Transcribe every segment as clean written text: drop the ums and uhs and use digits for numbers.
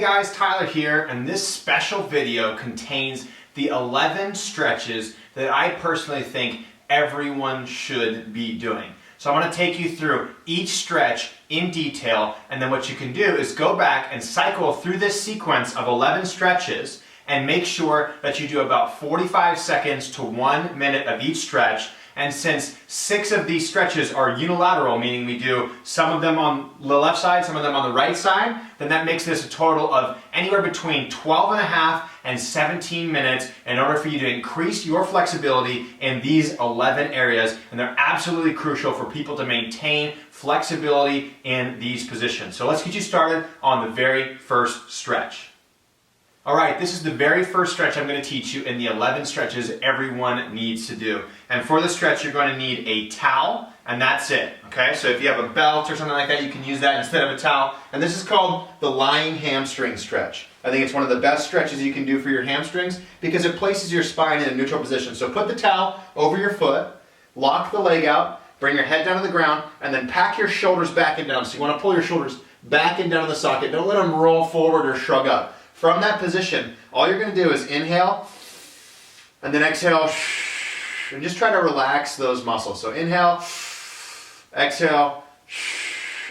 guys, Tyler here, and this special video contains the 11 stretches that I personally think everyone should be doing. So I'm going to take you through each stretch in detail, and then what you can do is go back and cycle through this sequence of 11 stretches and make sure that you do about 45 seconds to 1 minute of each stretch. And since 6 of these stretches are unilateral, meaning we do some of them on the left side, some of them on the right side, then that makes this a total of anywhere between 12 and a half and 17 minutes in order for you to increase your flexibility in these 11 areas. And they're absolutely crucial for people to maintain flexibility in these positions. So let's get you started on the very first stretch. All right, this is the very first stretch I'm going to teach you in the 11 stretches everyone needs to do. And for this stretch, you're going to need a towel, and that's it. Okay, so if you have a belt or something like that, you can use that instead of a towel. And this is called the lying hamstring stretch. I think it's one of the best stretches you can do for your hamstrings because it places your spine in a neutral position. So put the towel over your foot, lock the leg out, bring your head down to the ground, and then pack your shoulders back and down. So you want to pull your shoulders back and down in the socket. Don't let them roll forward or shrug up. From that position, all you're going to do is inhale and then exhale and just try to relax those muscles. So inhale, exhale.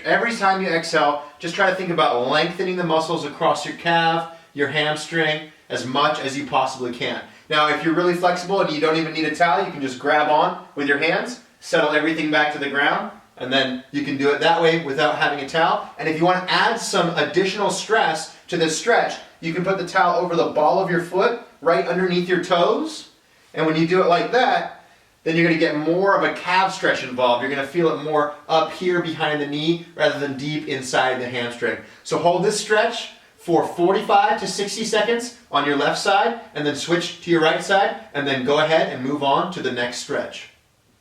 Every time you exhale, just try to think about lengthening the muscles across your calf, your hamstring, as much as you possibly can. Now, if you're really flexible and you don't even need a towel, you can just grab on with your hands, settle everything back to the ground, and then you can do it that way without having a towel. And if you want to add some additional stress to this stretch, you can put the towel over the ball of your foot, right underneath your toes. And when you do it like that, then you're going to get more of a calf stretch involved. You're going to feel it more up here behind the knee rather than deep inside the hamstring. So hold this stretch for 45 to 60 seconds on your left side, and then switch to your right side, and then go ahead and move on to the next stretch.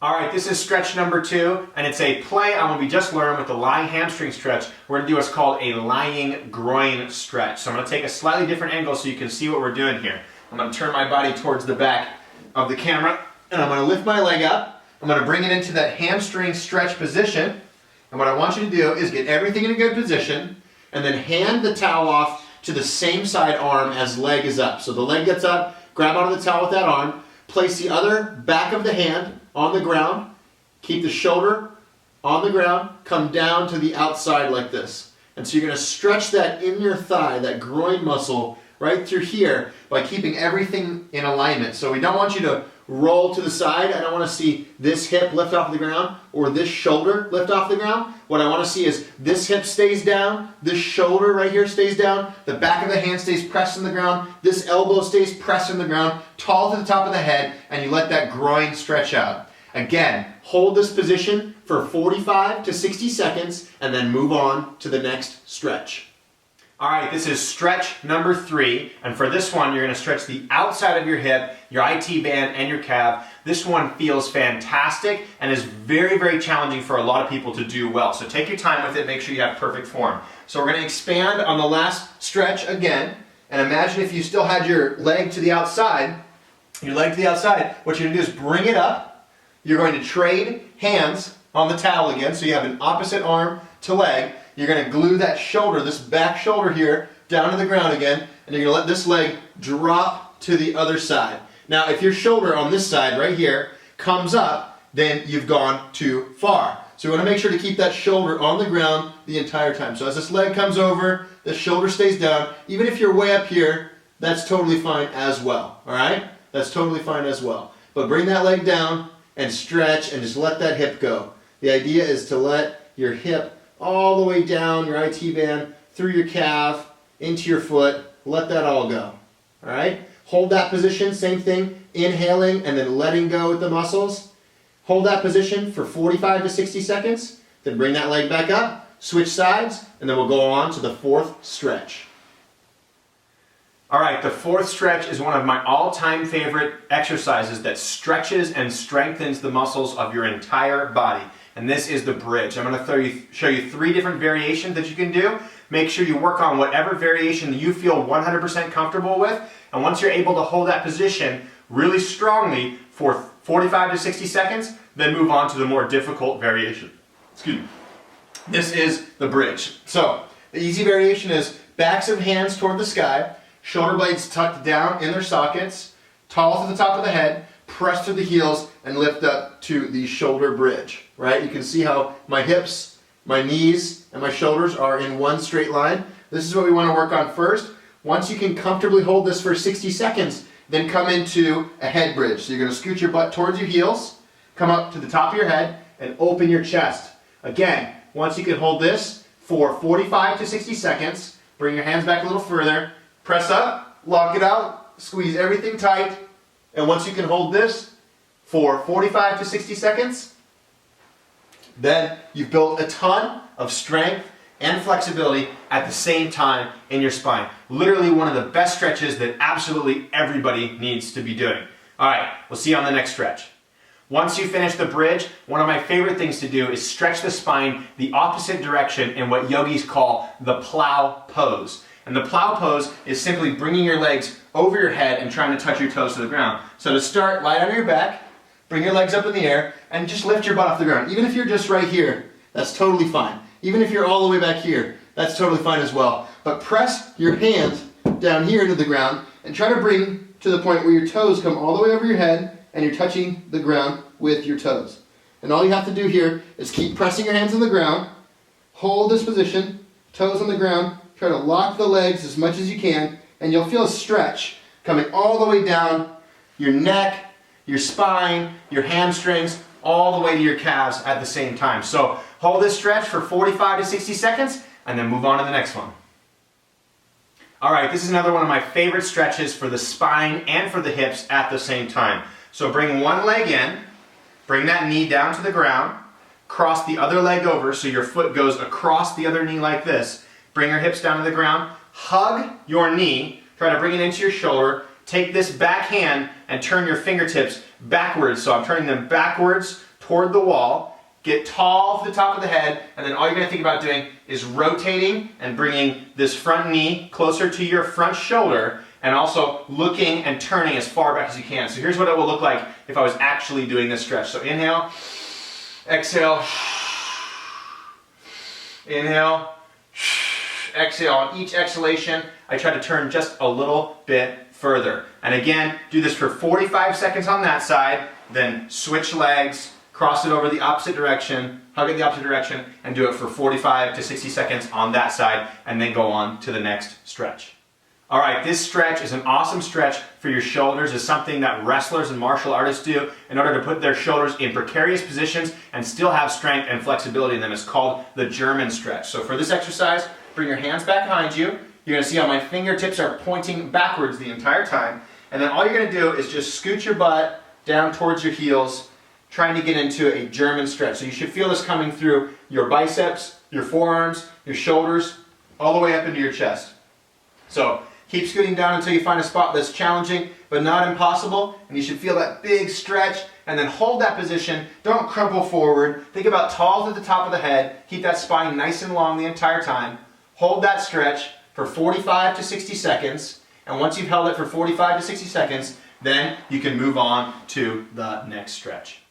All right, this is stretch number 2, and it's a play on what we just learned with the lying hamstring stretch. We're going to do what's called a lying groin stretch. So I'm going to take a slightly different angle so you can see what we're doing here. I'm going to turn my body towards the back of the camera, and I'm going to lift my leg up. I'm going to bring it into that hamstring stretch position. And what I want you to do is get everything in a good position, and then hand the towel off to the same side arm as leg is up. So the leg gets up, grab onto the towel with that arm, place the other back of the hand on the ground, keep the shoulder on the ground, come down to the outside like this. And so you're going to stretch that in your thigh, that groin muscle right through here by keeping everything in alignment. So we don't want you to roll to the side. I don't want to see this hip lift off the ground or this shoulder lift off the ground. What I want to see is this hip stays down, this shoulder right here stays down, the back of the hand stays pressed in the ground, this elbow stays pressed in the ground, tall to the top of the head, and you let that groin stretch out. Again, hold this position for 45 to 60 seconds and then move on to the next stretch. All right, this is stretch number 3, and for this one, you're going to stretch the outside of your hip, your IT band, and your calf. This one feels fantastic and is very, very challenging for a lot of people to do well. So take your time with it, make sure you have perfect form. So we're going to expand on the last stretch again, and imagine if you still had your leg to the outside, what you're going to do is bring it up. You're going to trade hands on the towel again, so you have an opposite arm to leg. You're going to glue that shoulder, this back shoulder here, down to the ground again, and you're going to let this leg drop to the other side. Now, if your shoulder on this side right here comes up, then you've gone too far. So you want to make sure to keep that shoulder on the ground the entire time. So as this leg comes over, the shoulder stays down. Even if you're way up here, that's totally fine as well. All right? That's totally fine as well. But bring that leg down and stretch and just let that hip go. The idea is to let your hip all the way down your IT band, through your calf, into your foot. Let that all go. All right? Hold that position, same thing, inhaling and then letting go with the muscles. Hold that position for 45 to 60 seconds, then bring that leg back up, switch sides, and then we'll go on to the 4th stretch. All right, the 4th stretch is one of my all-time favorite exercises that stretches and strengthens the muscles of your entire body. And this is the bridge. I'm going to show you 3 different variations that you can do. Make sure you work on whatever variation that you feel 100% comfortable with. And once you're able to hold that position really strongly for 45 to 60 seconds, then move on to the more difficult variation. Excuse me. This is the bridge. So, the easy variation is backs of hands toward the sky, shoulder blades tucked down in their sockets, tall to the top of the head, press through the heels, and lift up to the shoulder bridge, right? You can see how my hips, my knees, and my shoulders are in one straight line. This is what we want to work on first. Once you can comfortably hold this for 60 seconds, then come into a head bridge. So you're going to scoot your butt towards your heels, come up to the top of your head, and open your chest. Again, once you can hold this for 45 to 60 seconds, bring your hands back a little further, press up, lock it out, squeeze everything tight, and once you can hold this for 45 to 60 seconds, then you've built a ton of strength and flexibility at the same time in your spine. Literally one of the best stretches that absolutely everybody needs to be doing. All right, we'll see you on the next stretch. Once you finish the bridge, one of my favorite things to do is stretch the spine the opposite direction in what yogis call the plow pose. And the plow pose is simply bringing your legs over your head and trying to touch your toes to the ground. So to start, lie on your back, bring your legs up in the air, and just lift your butt off the ground. Even if you're just right here, that's totally fine. Even if you're all the way back here, that's totally fine as well. But press your hands down here into the ground and try to bring to the point where your toes come all the way over your head and you're touching the ground with your toes. And all you have to do here is keep pressing your hands on the ground, hold this position, toes on the ground, try to lock the legs as much as you can, and you'll feel a stretch coming all the way down your neck, your spine, your hamstrings, all the way to your calves at the same time. So hold this stretch for 45 to 60 seconds and then move on to the next one. All right, this is another one of my favorite stretches for the spine and for the hips at the same time. So bring one leg in, bring that knee down to the ground, cross the other leg over so your foot goes across the other knee like this. Bring your hips down to the ground, hug your knee, try to bring it into your shoulder, take this back hand and turn your fingertips backwards. So I'm turning them backwards toward the wall. Get tall to the top of the head, and then all you're going to think about doing is rotating and bringing this front knee closer to your front shoulder, and also looking and turning as far back as you can. So here's what it will look like if I was actually doing this stretch. So inhale, exhale, inhale, exhale. On each exhalation, I try to turn just a little bit further. And again, do this for 45 seconds on that side, then switch legs, cross it over the opposite direction, hug it the opposite direction, and do it for 45 to 60 seconds on that side, and then go on to the next stretch. All right, this stretch is an awesome stretch for your shoulders. It's something that wrestlers and martial artists do in order to put their shoulders in precarious positions and still have strength and flexibility in them. It's called the German stretch. So for this exercise, bring your hands back behind you. You're going to see how my fingertips are pointing backwards the entire time. And then all you're going to do is just scoot your butt down towards your heels, trying to get into a German stretch. So you should feel this coming through your biceps, your forearms, your shoulders, all the way up into your chest. So keep scooting down until you find a spot that's challenging but not impossible, and you should feel that big stretch, and then hold that position. Don't crumple forward. Think about tall to the top of the head. Keep that spine nice and long the entire time. Hold that stretch for 45 to 60 seconds, and once you've held it for 45 to 60 seconds, then you can move on to the next stretch.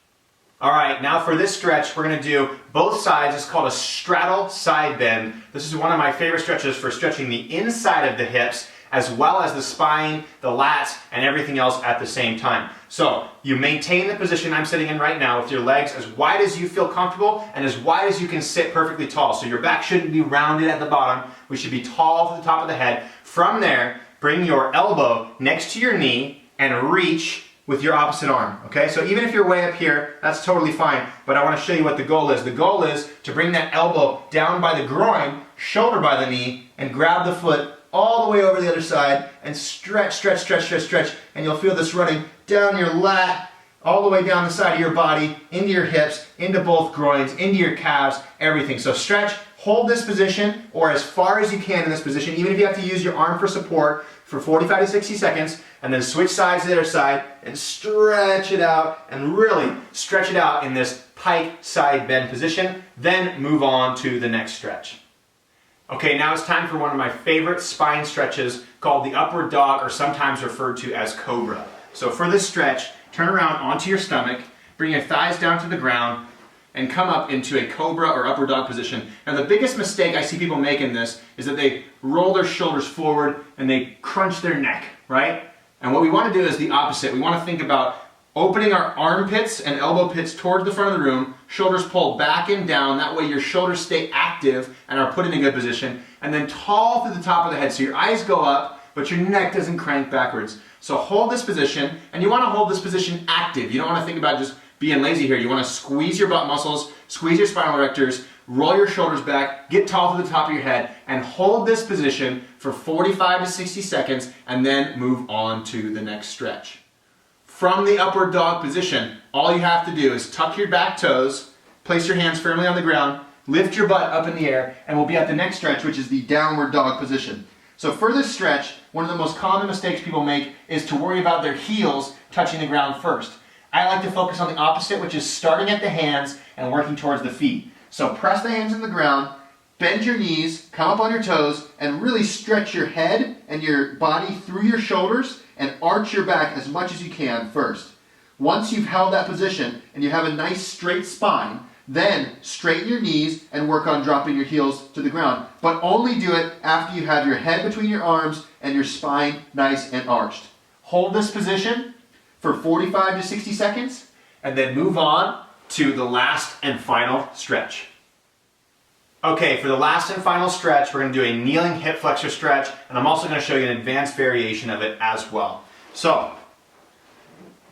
All right, now for this stretch, we're going to do both sides. It's called a straddle side bend. This is one of my favorite stretches for stretching the inside of the hips, as well as the spine, the lats, and everything else at the same time. So you maintain the position I'm sitting in right now with your legs as wide as you feel comfortable and as wide as you can sit perfectly tall. So your back shouldn't be rounded at the bottom. We should be tall to the top of the head. From there, bring your elbow next to your knee and reach with your opposite arm, okay? So even if you're way up here, that's totally fine, but I want to show you what the goal is. The goal is to bring that elbow down by the groin, shoulder by the knee, and grab the foot all the way over the other side and stretch, stretch, stretch, stretch, stretch, and you'll feel this running down your lat, all the way down the side of your body, into your hips, into both groins, into your calves, everything. So stretch, hold this position, or as far as you can in this position, even if you have to use your arm for support, for 45 to 60 seconds, and then switch sides to the other side and stretch it out and really stretch it out in this pike side bend position. Then move on to the next stretch. Okay, now it's time for one of my favorite spine stretches called the upward dog, or sometimes referred to as cobra. So for this stretch, turn around onto your stomach, bring your thighs down to the ground, and come up into a cobra or upward dog position. Now the biggest mistake I see people make in this is that they roll their shoulders forward and they crunch their neck, right? And what we want to do is the opposite. We want to think about opening our armpits and elbow pits towards the front of the room, shoulders pulled back and down, that way your shoulders stay active and are put in a good position, and then tall through the top of the head so your eyes go up, but your neck doesn't crank backwards. So hold this position, and you want to hold this position active. You don't want to think about just being lazy here. You want to squeeze your butt muscles, squeeze your spinal erectors, roll your shoulders back, get tall to the top of your head, and hold this position for 45 to 60 seconds, and then move on to the next stretch. From the upward dog position, all you have to do is tuck your back toes, place your hands firmly on the ground, lift your butt up in the air, and we'll be at the next stretch, which is the downward dog position. So for this stretch, one of the most common mistakes people make is to worry about their heels touching the ground first. I like to focus on the opposite, which is starting at the hands and working towards the feet. So press the hands in the ground, bend your knees, come up on your toes, and really stretch your head and your body through your shoulders and arch your back as much as you can first. Once you've held that position and you have a nice straight spine, then straighten your knees and work on dropping your heels to the ground. But only do it after you have your head between your arms and your spine nice and arched. Hold this position for 45 to 60 seconds and then move on to the last and final stretch. Okay, for the last and final stretch, we're going to do a kneeling hip flexor stretch, and I'm also going to show you an advanced variation of it as well. So,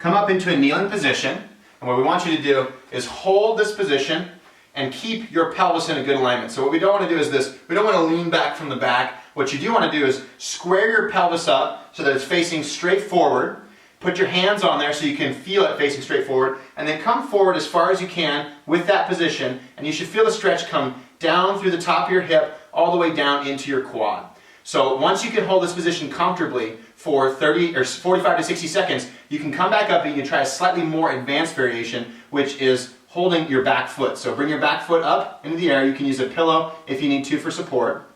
come up into a kneeling position, and what we want you to do is hold this position and keep your pelvis in a good alignment. So what we don't want to do is this, we don't want to lean back from the back. What you do want to do is square your pelvis up so that it's facing straight forward. Put your hands on there so you can feel it facing straight forward, and then come forward as far as you can with that position, and you should feel the stretch come down through the top of your hip all the way down into your quad. So once you can hold this position comfortably for 30 or 45 to 60 seconds, you can come back up and you can try a slightly more advanced variation, which is holding your back foot. So bring your back foot up into the air. You can use a pillow if you need to for support.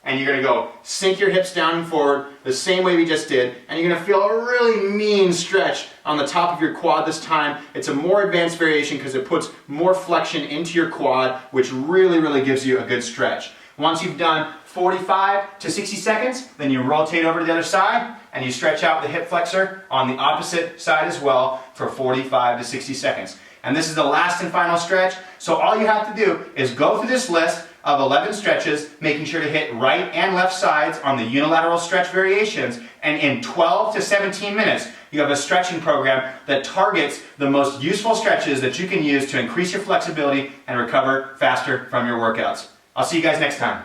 And you're going to go sink your hips down and forward the same way we just did, and you're going to feel a really mean stretch on the top of your quad this time. It's a more advanced variation because it puts more flexion into your quad, which really gives you a good stretch. Once you've done 45 to 60 seconds, then you rotate over to the other side and you stretch out the hip flexor on the opposite side as well for 45 to 60 seconds. And this is the last and final stretch, so all you have to do is go through this list of 11 stretches, making sure to hit right and left sides on the unilateral stretch variations, and in 12 to 17 minutes, you have a stretching program that targets the most useful stretches that you can use to increase your flexibility and recover faster from your workouts. I'll see you guys next time.